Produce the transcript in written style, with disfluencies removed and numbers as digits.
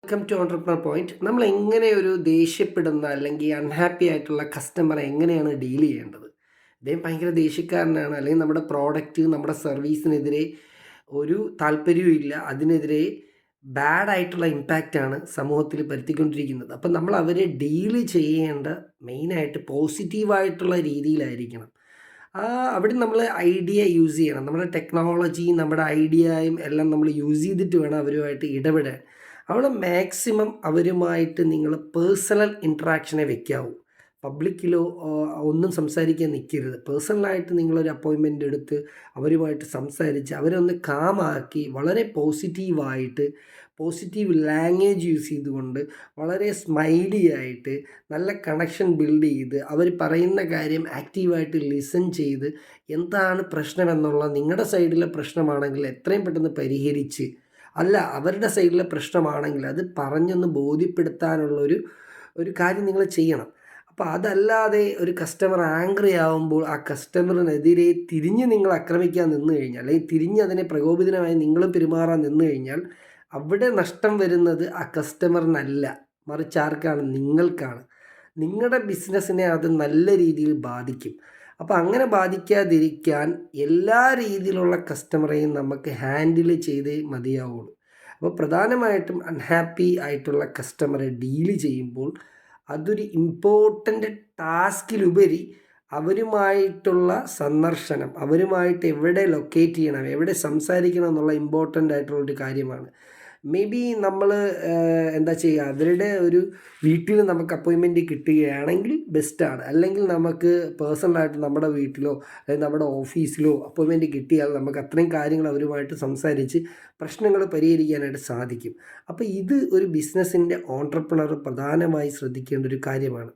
Welcome to entrepreneur point. നമ്മൾ എങ്ങനെ ഒരു ദേഷ്യപ്പെടുന്ന അല്ലെങ്കിൽ അൺഹാപ്പി ആയിട്ടുള്ള കസ്റ്റമറെ എങ്ങനെയാണ് ഡീൽ ചെയ്യേണ്ടത്? അദ്ദേഹം ഭയങ്കര ദേഷ്യക്കാരനാണ്, അല്ലെങ്കിൽ നമ്മുടെ പ്രോഡക്റ്റ്, നമ്മുടെ സർവീസിനെതിരെ ഒരു താല്പര്യവും ഇല്ല, അതിനെതിരെ ബാഡ് ആയിട്ടുള്ള ഇമ്പാക്റ്റാണ് സമൂഹത്തിൽ പരത്തിക്കൊണ്ടിരിക്കുന്നത്. അപ്പം നമ്മൾ അവരെ ഡീൽ ചെയ്യേണ്ട മെയിനായിട്ട് പോസിറ്റീവായിട്ടുള്ള രീതിയിലായിരിക്കണം. ആ, അവിടെ നമ്മൾ ഐഡിയ യൂസ് ചെയ്യണം. നമ്മുടെ ടെക്നോളജി, നമ്മുടെ ഐഡിയയും എല്ലാം നമ്മൾ യൂസ് ചെയ്തിട്ട് വേണം അവരുമായിട്ട് ഇടപെടാൻ. അവിടെ മാക്സിമം അവരുമായിട്ട് നിങ്ങൾ പേഴ്സണൽ ഇൻട്രാക്ഷനെ വെക്കാവൂ. പബ്ലിക്കിലോ ഒന്നും സംസാരിക്കാൻ നിൽക്കരുത്. പേഴ്സണലായിട്ട് നിങ്ങളൊരു അപ്പോയിൻമെൻ്റ് എടുത്ത് അവരുമായിട്ട് സംസാരിച്ച് അവരൊന്ന് കാമാക്കി വളരെ പോസിറ്റീവായിട്ട്, പോസിറ്റീവ് ലാംഗ്വേജ് യൂസ് ചെയ്തുകൊണ്ട്, വളരെ സ്മൈലി ആയിട്ട്, നല്ല കണക്ഷൻ ബിൽഡ് ചെയ്ത്, അവർ പറയുന്ന കാര്യം ആക്റ്റീവായിട്ട് ലിസൺ ചെയ്ത്, എന്താണ് പ്രശ്നമെന്നുള്ള നിങ്ങളുടെ സൈഡിലെ പ്രശ്നമാണെങ്കിൽ എത്രയും പെട്ടെന്ന് പരിഹരിച്ച്, അല്ല അവരുടെ സൈഡിലെ പ്രശ്നമാണെങ്കിൽ അത് പറഞ്ഞൊന്ന് ബോധ്യപ്പെടുത്താനുള്ളൊരു കാര്യം നിങ്ങൾ ചെയ്യണം. അപ്പോൾ അതല്ലാതെ ഒരു കസ്റ്റമർ ആംഗ്രി ആവുമ്പോൾ ആ കസ്റ്റമറിനെതിരെ തിരിഞ്ഞ് നിങ്ങൾ ആക്രമിക്കാൻ നിന്ന് കഴിഞ്ഞാൽ, അല്ലെങ്കിൽ തിരിഞ്ഞ് അതിനെ പ്രകോപിതനായി നിങ്ങളും പെരുമാറാൻ നിന്ന് കഴിഞ്ഞാൽ, അവിടെ നഷ്ടം വരുന്നത് ആ കസ്റ്റമറിനല്ല, മറിച്ച് ആർക്കാണ്? നിങ്ങൾക്കാണ്. നിങ്ങളുടെ ബിസിനസ്സിനെ അത് നല്ല രീതിയിൽ ബാധിക്കും. അപ്പോൾ അങ്ങനെ ബാധിക്കാതിരിക്കാൻ എല്ലാ രീതിയിലുള്ള കസ്റ്റമറെയും നമുക്ക് ഹാൻഡിൽ ചെയ്തേ മതിയാവുള്ളൂ. അപ്പോൾ പ്രധാനമായിട്ടും അൺഹാപ്പി ആയിട്ടുള്ള കസ്റ്റമറെ ഡീല് ചെയ്യുമ്പോൾ അതൊരു ഇമ്പോർട്ടൻ്റ് ടാസ്കിലുപരി അവരുമായിട്ടുള്ള സന്ദർശനം, അവരുമായിട്ട് എവിടെ ലൊക്കേറ്റ് ചെയ്യണം, എവിടെ സംസാരിക്കണം എന്നുള്ള ഇമ്പോർട്ടൻ്റ് ആയിട്ടുള്ളൊരു കാര്യമാണ്. മേ ബി നമ്മൾ എന്താ ചെയ്യുക, അവരുടെ ഒരു വീട്ടിൽ നമുക്ക് അപ്പോയിൻമെൻറ്റ് കിട്ടുകയാണെങ്കിൽ ബെസ്റ്റാണ്. അല്ലെങ്കിൽ നമുക്ക് പേഴ്സണലായിട്ട് നമ്മുടെ വീട്ടിലോ അല്ലെങ്കിൽ നമ്മുടെ ഓഫീസിലോ അപ്പോയിൻമെൻറ്റ് കിട്ടിയാൽ നമുക്ക് അത്രയും കാര്യങ്ങൾ അവരുമായിട്ട് സംസാരിച്ച് പ്രശ്നങ്ങൾ പരിഹരിക്കാനായിട്ട് സാധിക്കും. അപ്പോൾ ഇത് ഒരു ബിസിനസ്സിൻ്റെ ഓൺട്രപ്രണർ പ്രധാനമായി ശ്രദ്ധിക്കേണ്ട ഒരു കാര്യമാണ്.